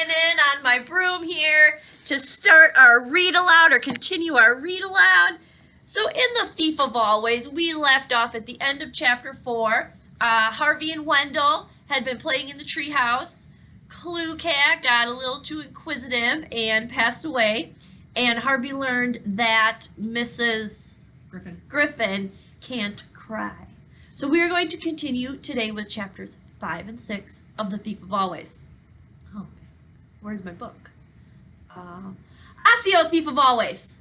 flying in on my broom here to start our read aloud or continue our read aloud. So in The Thief of Always, we left off at the end of chapter 4. Harvey and Wendell had been playing in the treehouse. Clue Cat got a little too inquisitive and passed away. And Harvey learned that Mrs. Griffin can't cry. So we are going to continue today with chapters 5 and 6 of The Thief of Always. Oh, where's my book? Accio, Thief of Always.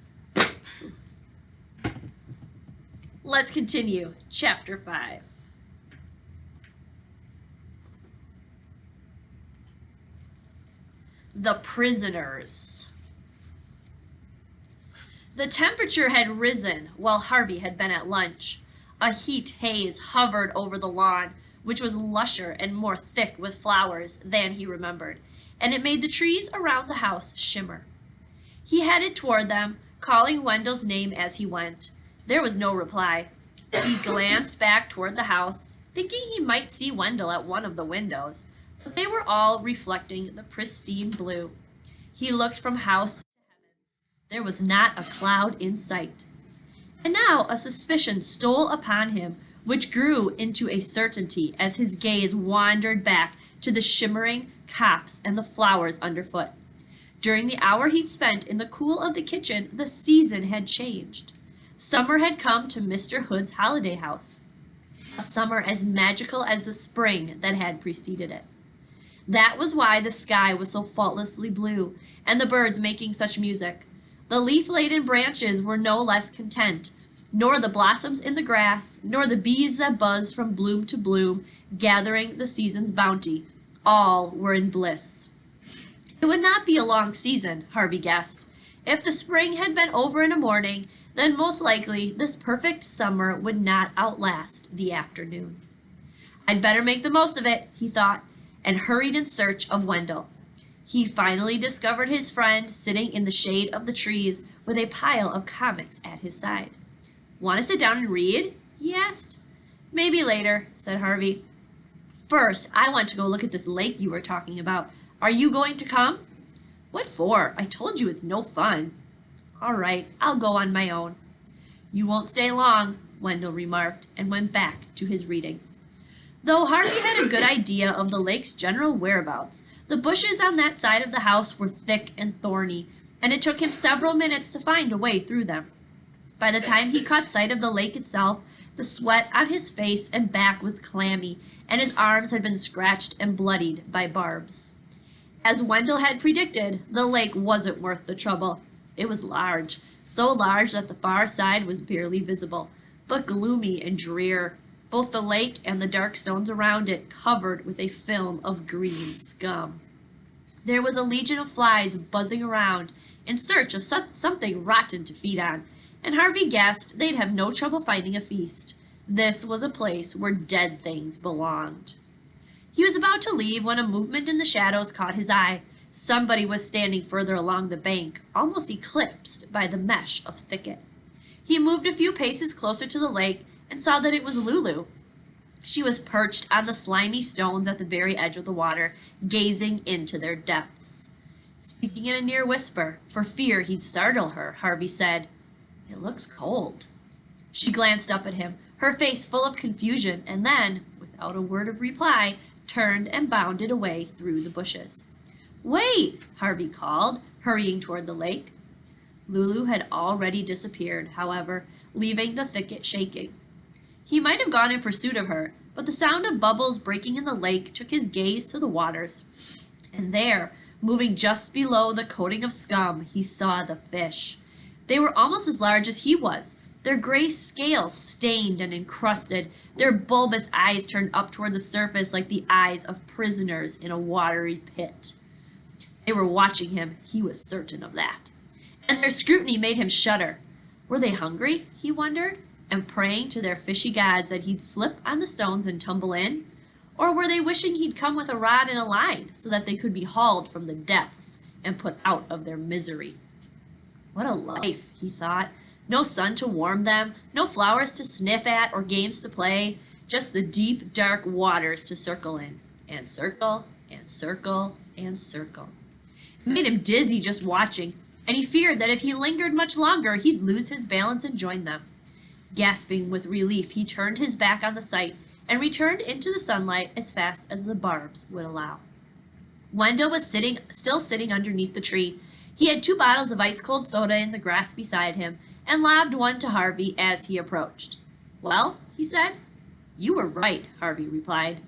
Let's continue. Chapter 5. The Prisoners. The temperature had risen while Harvey had been at lunch. A heat haze hovered over the lawn, which was lusher and more thick with flowers than he remembered, and it made the trees around the house shimmer. He headed toward them, calling Wendell's name as he went. There was no reply. He glanced back toward the house, thinking he might see Wendell at one of the windows, but they were all reflecting the pristine blue. He looked from house to heavens. There was not a cloud in sight. And now a suspicion stole upon him, which grew into a certainty as his gaze wandered back to the shimmering copse and the flowers underfoot. During the hour he'd spent in the cool of the kitchen, the season had changed. Summer had come to Mr. Hood's holiday house, a summer as magical as the spring that had preceded it. That was why the sky was so faultlessly blue, and the birds making such music. The leaf-laden branches were no less content, nor the blossoms in the grass, nor the bees that buzzed from bloom to bloom, gathering the season's bounty. All were in bliss. It would not be a long season, Harvey guessed. If the spring had been over in a morning, then most likely this perfect summer would not outlast the afternoon. I'd better make the most of it, he thought, and hurried in search of Wendell. He finally discovered his friend sitting in the shade of the trees with a pile of comics at his side. Want to sit down and read? He asked. Maybe later, said Harvey. First, I want to go look at this lake you were talking about. Are you going to come? What for? I told you it's no fun. All right, I'll go on my own. You won't stay long, Wendell remarked, and went back to his reading. Though Harvey had a good idea of the lake's general whereabouts, the bushes on that side of the house were thick and thorny, and it took him several minutes to find a way through them. By the time he caught sight of the lake itself, the sweat on his face and back was clammy, and his arms had been scratched and bloodied by barbs. As Wendell had predicted, the lake wasn't worth the trouble. It was large, so large that the far side was barely visible, but gloomy and drear, both the lake and the dark stones around it covered with a film of green scum. There was a legion of flies buzzing around in search of something rotten to feed on, and Harvey guessed they'd have no trouble finding a feast. This was a place where dead things belonged. He was about to leave when a movement in the shadows caught his eye. Somebody was standing further along the bank, almost eclipsed by the mesh of thicket. He moved a few paces closer to the lake and saw that it was Lulu. She was perched on the slimy stones at the very edge of the water, gazing into their depths. Speaking in a near whisper, for fear he'd startle her, Harvey said, "It looks cold." She glanced up at him, her face full of confusion, and then, without a word of reply, turned and bounded away through the bushes. "Wait!" Harvey called, hurrying toward the lake. Lulu had already disappeared, however, leaving the thicket shaking. He might have gone in pursuit of her, but the sound of bubbles breaking in the lake took his gaze to the waters. And there, moving just below the coating of scum, he saw the fish. They were almost as large as he was, their gray scales stained and encrusted, their bulbous eyes turned up toward the surface like the eyes of prisoners in a watery pit. They were watching him, he was certain of that. And their scrutiny made him shudder. Were they hungry, he wondered, and praying to their fishy gods that he'd slip on the stones and tumble in? Or were they wishing he'd come with a rod and a line so that they could be hauled from the depths and put out of their misery? What a life, he thought. No sun to warm them, no flowers to sniff at or games to play, just the deep, dark waters to circle in, and circle, and circle, and circle. It made him dizzy just watching, and he feared that if he lingered much longer, he'd lose his balance and join them. Gasping with relief, he turned his back on the sight and returned into the sunlight as fast as the barbs would allow. Wendell was still sitting underneath the tree. He had 2 bottles of ice-cold soda in the grass beside him and lobbed one to Harvey as he approached. "Well," he said. "You were right," Harvey replied.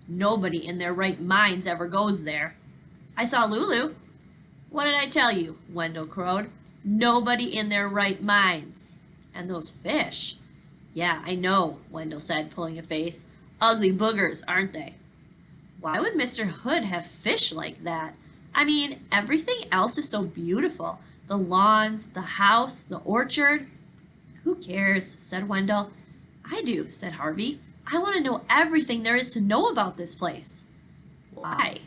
"Nobody in their right minds ever goes there." "I saw Lulu." "What did I tell you?" Wendell crowed. "Nobody in their right minds." "And those fish." "Yeah, I know," Wendell said, pulling a face. "Ugly boogers, aren't they?" "Why would Mr. Hood have fish like that? I mean, everything else is so beautiful. The lawns, the house, the orchard." "Who cares?" said Wendell. "I do," said Harvey. "I want to know everything there is to know about this place." "Why?"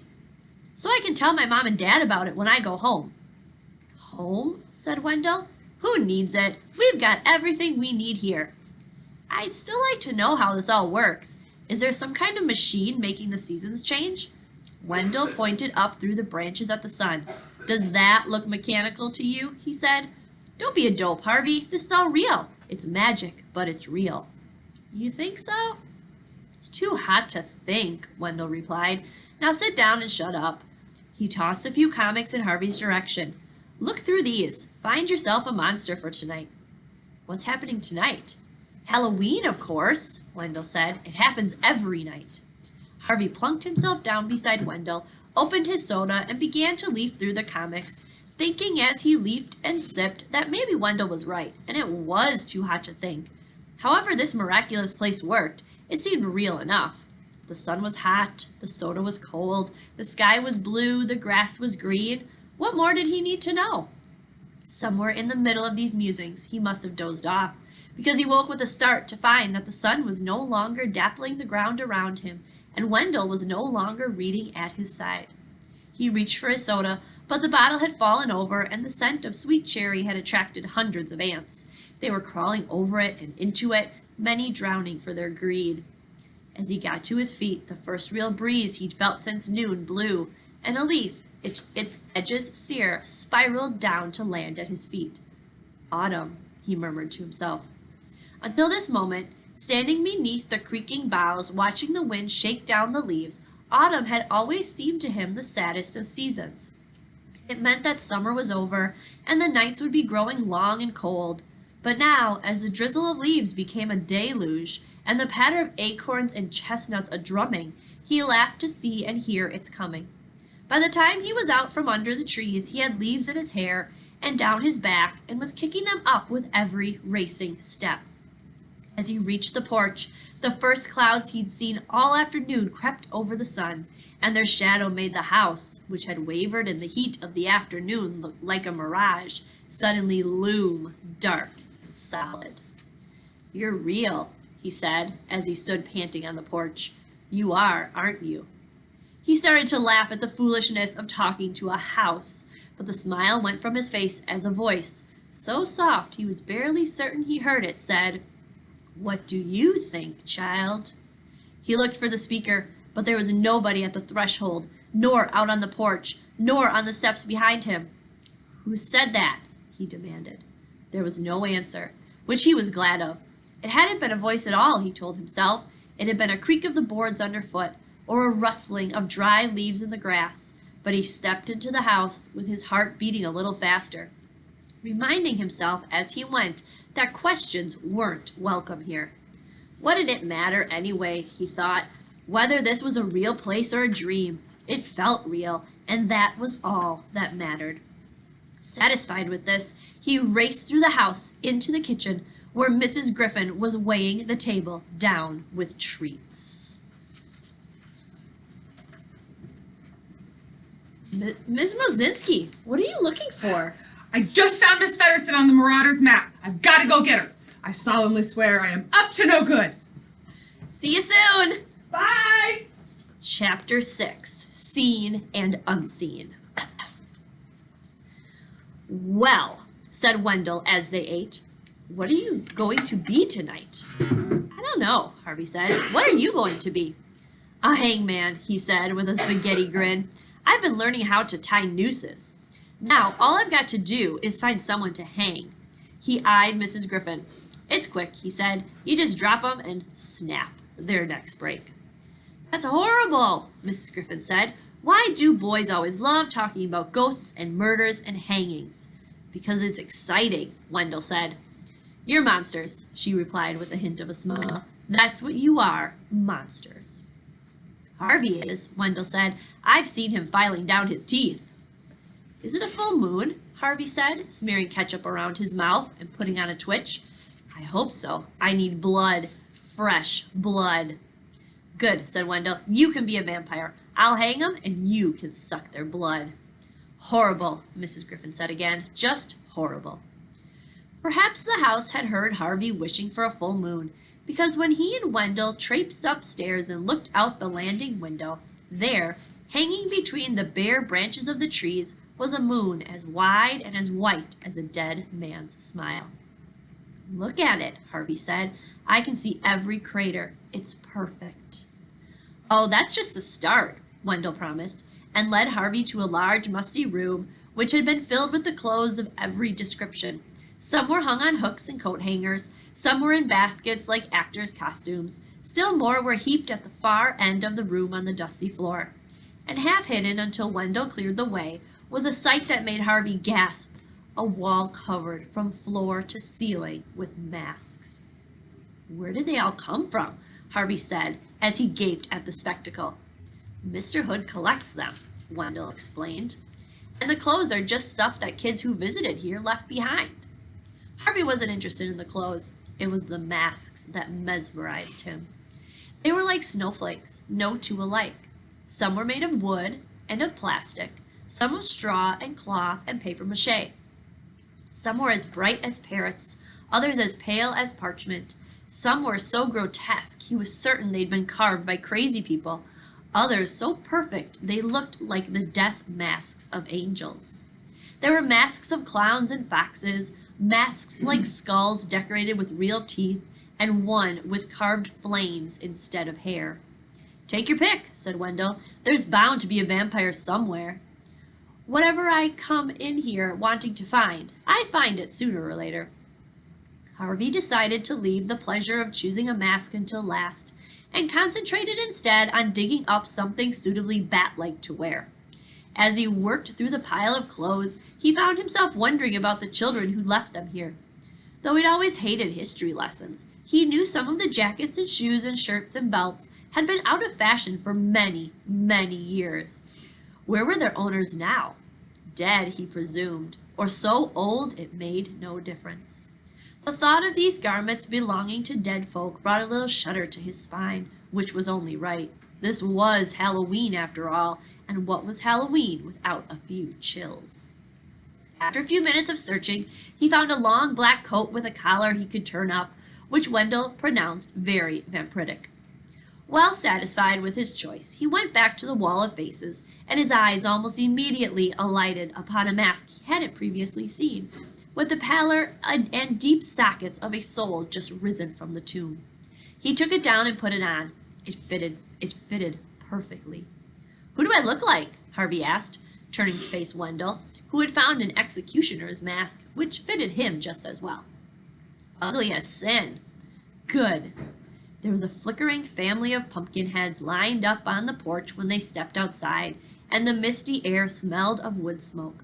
"So I can tell my mom and dad about it when I go home." "Home?" said Wendell. "Who needs it? We've got everything we need here." "I'd still like to know how this all works. Is there some kind of machine making the seasons change?" Wendell pointed up through the branches at the sun. "Does that look mechanical to you?" he said. "Don't be a dope, Harvey. This is all real. It's magic, but it's real." "You think so?" "It's too hot to think," Wendell replied. "Now sit down and shut up." He tossed a few comics in Harvey's direction. "Look through these. Find yourself a monster for tonight." "What's happening tonight?" "Halloween, of course," Wendell said. "It happens every night." Harvey plunked himself down beside Wendell, opened his soda, and began to leaf through the comics, thinking as he leaped and sipped that maybe Wendell was right, and it was too hot to think. However this miraculous place worked, it seemed real enough. The sun was hot, the soda was cold, the sky was blue, the grass was green. What more did he need to know? Somewhere in the middle of these musings, he must have dozed off, because he woke with a start to find that the sun was no longer dappling the ground around him, and Wendell was no longer reading at his side. He reached for his soda, but the bottle had fallen over, and the scent of sweet cherry had attracted hundreds of ants. They were crawling over it and into it, many drowning for their greed. As he got to his feet, the first real breeze he'd felt since noon blew, and a leaf, its edges sere, spiraled down to land at his feet. "Autumn," he murmured to himself. Until this moment, standing beneath the creaking boughs, watching the wind shake down the leaves, autumn had always seemed to him the saddest of seasons. It meant that summer was over, and the nights would be growing long and cold. But now, as the drizzle of leaves became a deluge, and the patter of acorns and chestnuts a drumming, he laughed to see and hear its coming. By the time he was out from under the trees, he had leaves in his hair and down his back, and was kicking them up with every racing step. As he reached the porch, the first clouds he'd seen all afternoon crept over the sun, and their shadow made the house, which had wavered in the heat of the afternoon look like a mirage, suddenly loom dark and solid. "You're real," he said, as he stood panting on the porch. "You are, aren't you?" He started to laugh at the foolishness of talking to a house, but the smile went from his face as a voice, so soft he was barely certain he heard it, said, "What do you think, child?" He looked for the speaker, but there was nobody at the threshold, nor out on the porch, nor on the steps behind him. "Who said that?" he demanded. There was no answer, which he was glad of. It hadn't been a voice at all, he told himself. It had been a creak of the boards underfoot, or a rustling of dry leaves in the grass. But he stepped into the house with his heart beating a little faster, reminding himself as he went that questions weren't welcome here. What did it matter anyway, he thought, whether this was a real place or a dream? It felt real, and that was all that mattered. Satisfied with this, he raced through the house into the kitchen, where Mrs. Griffin was weighing the table down with treats. Ms. Mozinski, what are you looking for? I just found Miss Fedderson on the Marauders map. I've got to go get her. I solemnly swear I am up to no good. See you soon. Bye. Chapter 6, Seen and Unseen. "Well," said Wendell as they ate, "what are you going to be tonight?" "I don't know," Harvey said. "What are you going to be?" "A hangman," he said with a spaghetti grin. "I've been learning how to tie nooses." Now, all I've got to do is find someone to hang. He eyed Mrs. Griffin. It's quick, he said. You just drop 'em and snap, their necks break. That's horrible, Mrs. Griffin said. Why do boys always love talking about ghosts and murders and hangings? Because it's exciting, Wendell said. You're monsters, she replied with a hint of a smile. That's what you are, monsters. Harvey is, Wendell said. I've seen him filing down his teeth. Is it a full moon? Harvey said, smearing ketchup around his mouth and putting on a twitch. I hope so. I need blood. Fresh blood. Good, said Wendell. You can be a vampire. I'll hang 'em and you can suck their blood. Horrible, Mrs. Griffin said again. Just horrible. Perhaps the house had heard Harvey wishing for a full moon, because when he and Wendell traipsed upstairs and looked out the landing window, there, hanging between the bare branches of the trees, was a moon as wide and as white as a dead man's smile. Look at it, Harvey said. I can see every crater. It's perfect. Oh, that's just the start, Wendell promised, and led Harvey to a large, musty room which had been filled with the clothes of every description. Some were hung on hooks and coat hangers, some were in baskets like actors' costumes, still more were heaped at the far end of the room on the dusty floor. And half hidden until Wendell cleared the way was a sight that made Harvey gasp, a wall covered from floor to ceiling with masks. Where did they all come from? Harvey said as he gaped at the spectacle. Mr. Hood collects them, Wendell explained. And the clothes are just stuff that kids who visited here left behind. Harvey wasn't interested in the clothes. It was the masks that mesmerized him. They were like snowflakes, no two alike. Some were made of wood and of plastic, some of straw and cloth and paper mache. Some were as bright as parrots, others as pale as parchment. Some were so grotesque he was certain they'd been carved by crazy people. Others so perfect they looked like the death masks of angels. There were masks of clowns and foxes, masks like skulls decorated with real teeth, and one with carved flames instead of hair. Take your pick, said Wendell. There's bound to be a vampire somewhere. Whatever I come in here wanting to find, I find it sooner or later. Harvey decided to leave the pleasure of choosing a mask until last, and concentrated instead on digging up something suitably bat-like to wear. As he worked through the pile of clothes, he found himself wondering about the children who left them here. Though he'd always hated history lessons, he knew some of the jackets and shoes and shirts and belts had been out of fashion for many, many years. Where were their owners now? Dead, he presumed, or so old it made no difference. The thought of these garments belonging to dead folk brought a little shudder to his spine, which was only right. This was Halloween, after all, and what was Halloween without a few chills? After a few minutes of searching, he found a long black coat with a collar he could turn up, which Wendell pronounced very vampiric. Well satisfied with his choice, he went back to the wall of faces, and his eyes almost immediately alighted upon a mask he hadn't previously seen, with the pallor and deep sockets of a soul just risen from the tomb. He took it down and put it on. It fitted perfectly. Who do I look like? Harvey asked, turning to face Wendell, who had found an executioner's mask, which fitted him just as well. Ugly as sin. Good. There was a flickering family of pumpkin heads lined up on the porch when they stepped outside, and the misty air smelled of wood smoke.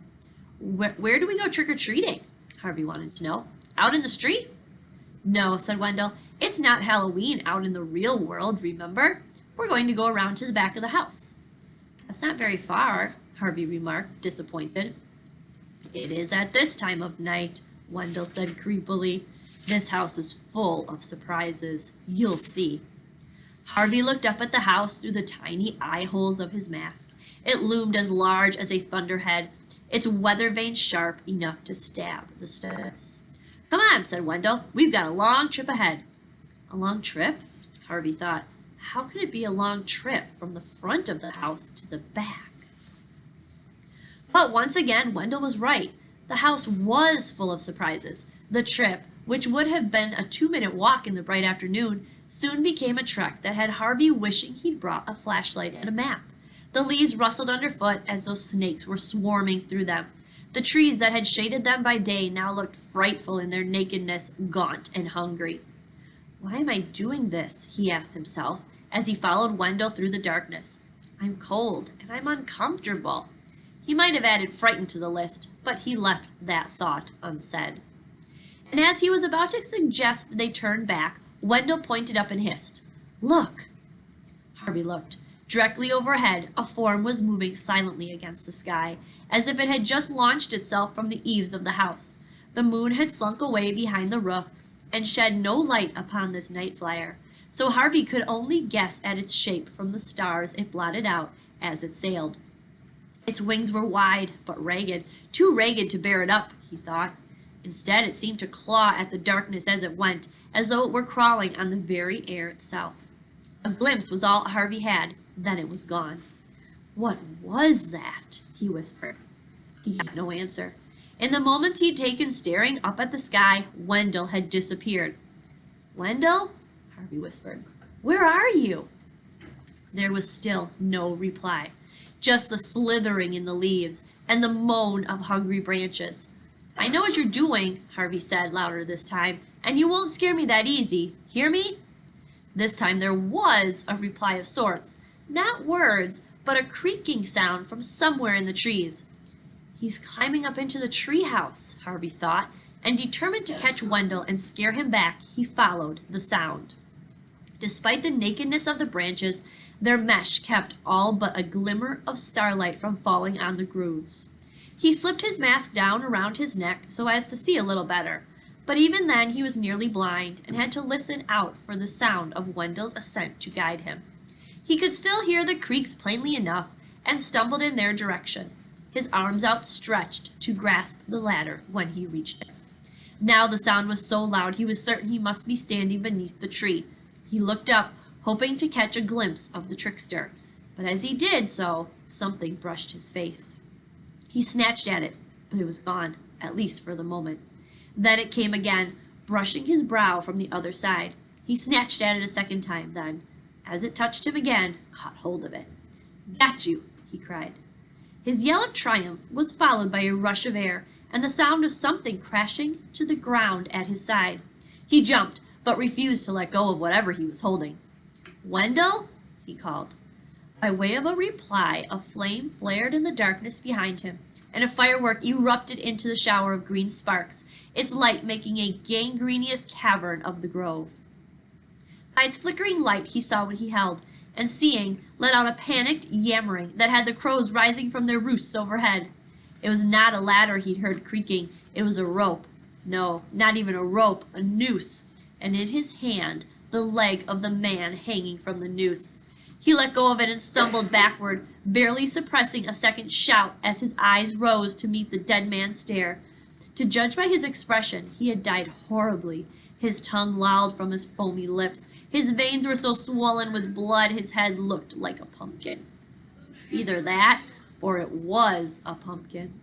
Where do we go trick-or-treating? Harvey wanted to know. Out in the street? No, said Wendell. It's not Halloween out in the real world, remember? We're going to go around to the back of the house. That's not very far, Harvey remarked, disappointed. It is at this time of night, Wendell said creepily. This house is full of surprises. You'll see. Harvey looked up at the house through the tiny eye holes of his mask. It loomed as large as a thunderhead, its weather vane sharp enough to stab the stairs. Come on, said Wendell. We've got a long trip ahead. A long trip? Harvey thought. How could it be a long trip from the front of the house to the back? But once again, Wendell was right. The house was full of surprises. The trip, which would have been a 2-minute walk in the bright afternoon, soon became a trek that had Harvey wishing he'd brought a flashlight and a map. The leaves rustled underfoot as though snakes were swarming through them. The trees that had shaded them by day now looked frightful in their nakedness, gaunt and hungry. Why am I doing this? He asked himself as he followed Wendell through the darkness. I'm cold and I'm uncomfortable. He might have added frightened to the list, but he left that thought unsaid. And as he was about to suggest they turn back, Wendell pointed up and hissed, "Look!" Harvey looked. Directly overhead, a form was moving silently against the sky, as if it had just launched itself from the eaves of the house. The moon had slunk away behind the roof and shed no light upon this night flyer, so Harvey could only guess at its shape from the stars it blotted out as it sailed. Its wings were wide, but ragged, too ragged to bear it up, he thought. Instead, it seemed to claw at the darkness as it went, as though it were crawling on the very air itself. A glimpse was all Harvey had, then it was gone. What was that? He whispered. He got no answer. In the moments he'd taken staring up at the sky, Wendell had disappeared. Wendell? Harvey whispered. Where are you? There was still no reply, just the slithering in the leaves and the moan of hungry branches. I know what you're doing, Harvey said louder this time, and you won't scare me that easy. Hear me? This time there was a reply of sorts, not words, but a creaking sound from somewhere in the trees. He's climbing up into the treehouse, Harvey thought, and determined to catch Wendell and scare him back, he followed the sound. Despite the nakedness of the branches, their mesh kept all but a glimmer of starlight from falling on the grooves. He slipped his mask down around his neck so as to see a little better, but even then he was nearly blind and had to listen out for the sound of Wendell's ascent to guide him. He could still hear the creaks plainly enough and stumbled in their direction, his arms outstretched to grasp the ladder when he reached it. Now the sound was so loud he was certain he must be standing beneath the tree. He looked up, hoping to catch a glimpse of the trickster, but as he did so, something brushed his face. He snatched at it, but it was gone, at least for the moment. Then it came again, brushing his brow from the other side. He snatched at it a second time, then, as it touched him again, caught hold of it. Got you, he cried. His yell of triumph was followed by a rush of air and the sound of something crashing to the ground at his side. He jumped, but refused to let go of whatever he was holding. Wendell? He called. By way of a reply, a flame flared in the darkness behind him, and a firework erupted into the shower of green sparks, its light making a gangrenous cavern of the grove. By its flickering light he saw what he held, and seeing, let out a panicked yammering that had the crows rising from their roosts overhead. It was not a ladder he'd heard creaking, it was a rope. No, not even a rope, a noose, and in his hand the leg of the man hanging from the noose. He let go of it and stumbled backward, barely suppressing a second shout as his eyes rose to meet the dead man's stare. To judge by his expression, he had died horribly. His tongue lolled from his foamy lips. His veins were so swollen with blood his head looked like a pumpkin. Either that, or it was a pumpkin.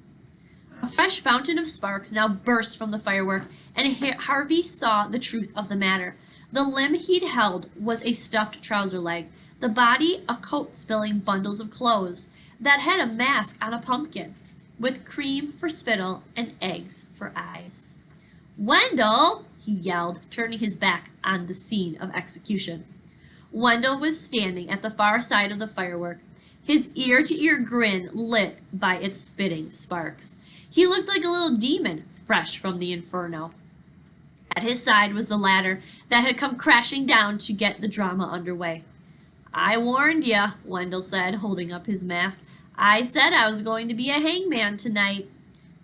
A fresh fountain of sparks now burst from the firework, and Harvey saw the truth of the matter. The limb he'd held was a stuffed trouser leg, the body a coat spilling bundles of clothes that had a mask on a pumpkin, with cream for spittle and eggs for eyes. Wendell! He yelled, turning his back on the scene of execution. Wendell was standing at the far side of the firework, his ear-to-ear grin lit by its spitting sparks. He looked like a little demon, fresh from the inferno. At his side was the ladder that had come crashing down to get the drama underway. I warned ya, Wendell said, holding up his mask. I said I was going to be a hangman tonight.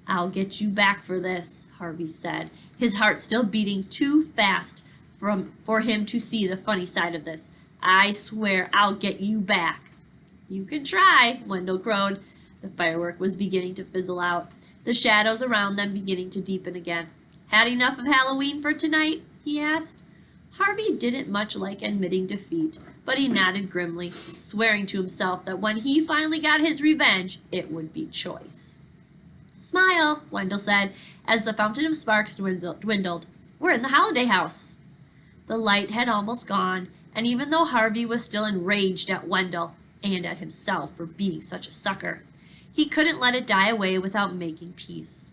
I'll get you back for this, Harvey said, his heart still beating too fast for him to see the funny side of this. I swear I'll get you back. You can try, Wendell crowed. The firework was beginning to fizzle out, the shadows around them beginning to deepen again. Had enough of Halloween for tonight? He asked. Harvey didn't much like admitting defeat, but he nodded grimly, swearing to himself that when he finally got his revenge, it would be choice. Smile, Wendell said, as the fountain of sparks dwindled. We're in the holiday house. The light had almost gone, and even though Harvey was still enraged at Wendell and at himself for being such a sucker, He couldn't let it die away without making peace.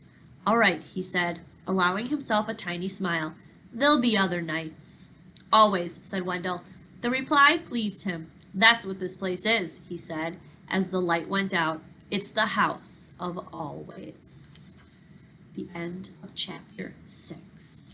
"All right," he said, allowing himself a tiny smile. "There'll be other nights." "Always," said Wendell. The reply pleased him. "That's what this place is," he said, as the light went out. "It's the house of always." The end of chapter 6.